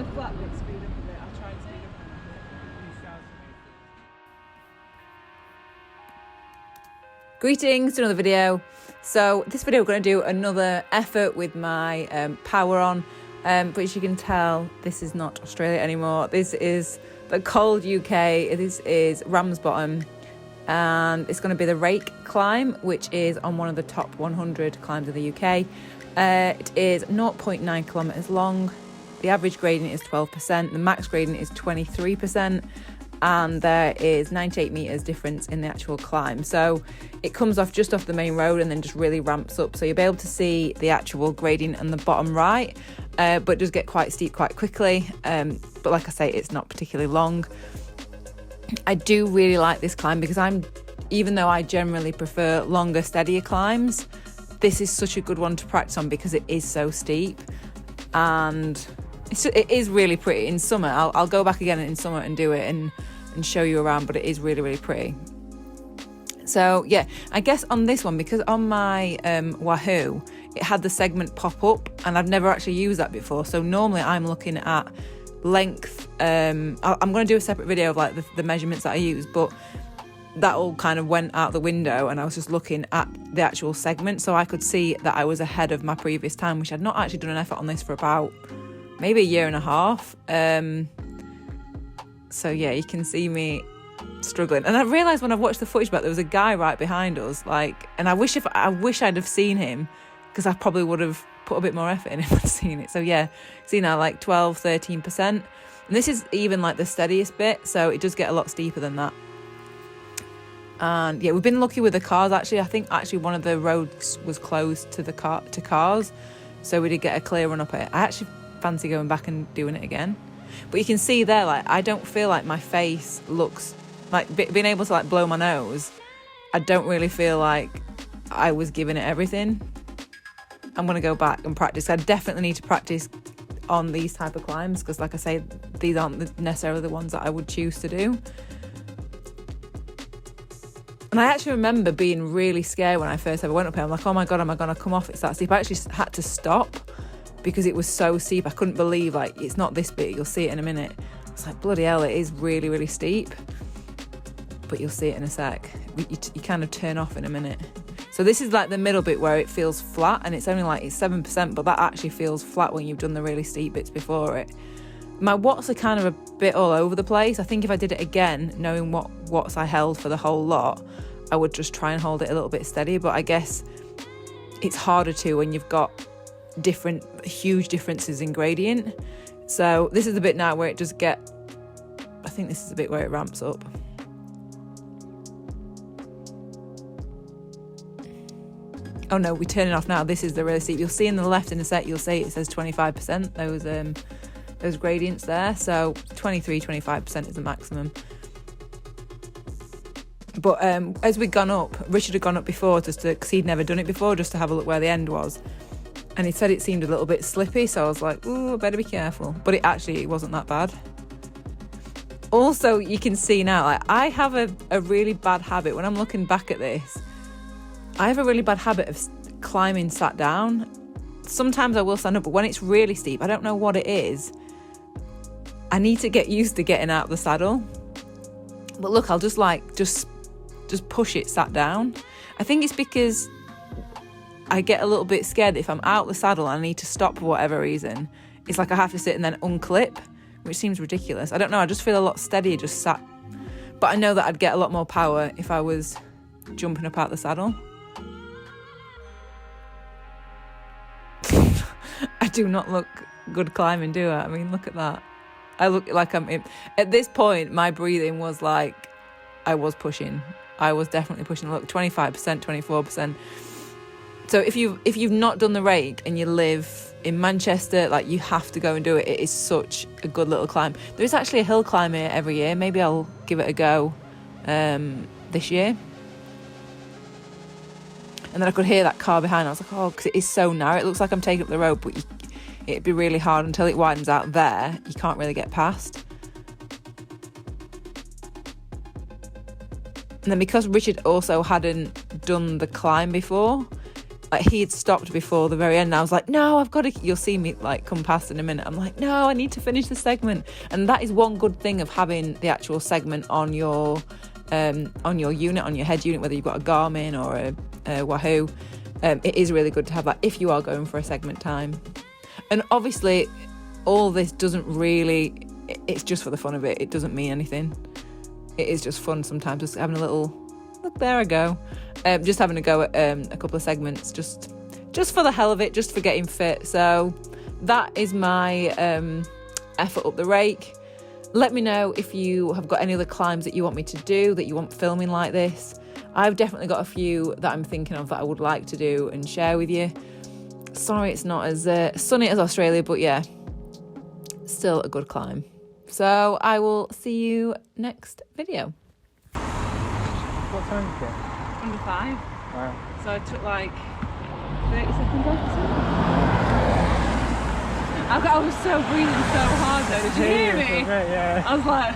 the flat bit, speed up a bit. I'll try and speed up a bit. Greetings to another video. So this video we're going to do another effort with my power on, but as you can tell, this is not Australia anymore. This is the cold UK. This is Ramsbottom, and it's going to be the Rake climb, which is on one of the top 100 climbs of the UK. It is 0.9 kilometers long. The average gradient is 12%. The max gradient is 23%. And there is 98 meters difference in the actual climb. So it comes off just off the main road and then just really ramps up. So you'll be able to see the actual gradient on the bottom right, but it does get quite steep quite quickly. But like I say, it's not particularly long. I do really like this climb because even though I generally prefer longer, steadier climbs, this is such a good one to practice on because it is so steep and it is really pretty in summer. I'll go back again in summer and do it and show you around, but it is really, really pretty. So yeah, I guess on this one, because on my Wahoo, it had the segment pop up and I've never actually used that before. So normally I'm looking at length. I'm going to do a separate video of like the measurements that I use, but that all kind of went out the window and I was just looking at the actual segment. So I could see that I was ahead of my previous time, which I'd not actually done an effort on this for about maybe a year and a half. So yeah, you can see me struggling. And I realised when I've watched the footage back, there was a guy right behind us, and I wish I'd have seen him, because I probably would have put a bit more effort in if I'd seen it. So yeah, see now, like 12, 13%. And this is even like the steadiest bit, so it does get a lot steeper than that. And yeah, we've been lucky with the cars actually. I think actually one of the roads was closed to cars, so we did get a clear run up it. I actually fancy going back and doing it again. But you can see there, like, I don't feel like my face looks like being able to like blow my nose. I don't really feel like I was giving it everything. I'm going to go back and practice. I definitely need to practice on these type of climbs because, like I say, these aren't necessarily the ones that I would choose to do. And I actually remember being really scared when I first ever went up here. I'm like, oh my God, am I going to come off? It's that steep. I actually had to stop because it was so steep. I couldn't believe, like, it's not this big. You'll see it in a minute. It's like, bloody hell, it is really, really steep. But you'll see it in a sec. You kind of turn off in a minute. So this is like the middle bit where it feels flat, and it's only like it's 7%, but that actually feels flat when you've done the really steep bits before it. My watts are kind of a bit all over the place. I think if I did it again, knowing what watts I held for the whole lot, I would just try and hold it a little bit steady. But I guess it's harder to when you've got huge differences in gradient. So this is the bit now where it does get, I think this is the bit where it ramps up. Oh no, we're turning off now. This is the really steep. You'll see in the left in a sec, you'll see it says 25%, those gradients there. So 23, 25% is the maximum. But as we'd gone up, Richard had gone up before because he'd never done it before, just to have a look where the end was. And he said it seemed a little bit slippy, so I was like, ooh, I better be careful. But it wasn't that bad. Also, you can see now, like, I have a really bad habit. When I'm looking back at this, I have a really bad habit of climbing sat down. Sometimes I will stand up, but when it's really steep, I don't know what it is. I need to get used to getting out of the saddle. But look, I'll just push it sat down. I think it's because I get a little bit scared that if I'm out the saddle and I need to stop for whatever reason, it's like I have to sit and then unclip, which seems ridiculous. I don't know, I just feel a lot steadier just sat. But I know that I'd get a lot more power if I was jumping up out the saddle. I do not look good climbing, do I? I mean, look at that. I look like at this point, my breathing was like, I was pushing. I was definitely pushing. Look, 25%, 24%. So if you've not done the Rake and you live in Manchester, like, you have to go and do it. It is such a good little climb. There is actually a hill climb here every year. Maybe I'll give it a go this year. And then I could hear that car behind. I was like, oh, because it is so narrow. It looks like I'm taking up the road, but it'd be really hard until it widens out there. You can't really get past. And then because Richard also hadn't done the climb before, like he had stopped before the very end, and I was like, no, I've got to, you'll see me like come past in a minute, I'm like, no, I need to finish the segment. And that is one good thing of having the actual segment on your unit, on your head unit, whether you've got a Garmin or a Wahoo. It is really good to have that if you are going for a segment time. And obviously all this doesn't really, it's just for the fun of it, it doesn't mean anything. It is just fun sometimes, just having a little, look, there I go, just having a go at a couple of segments, just for the hell of it, just for getting fit. So that is my effort up the Rake. Let me know if you have got any other climbs that you want me to do, that you want filming like this. I've definitely got a few that I'm thinking of that I would like to do and share with you. Sorry it's not as sunny as Australia, but yeah, still a good climb. So I will see you next video. What time is it? Under 5. Wow. So I took like 30 seconds off or something. I was so breathing so hard though, did you hear me? Yeah. I was like...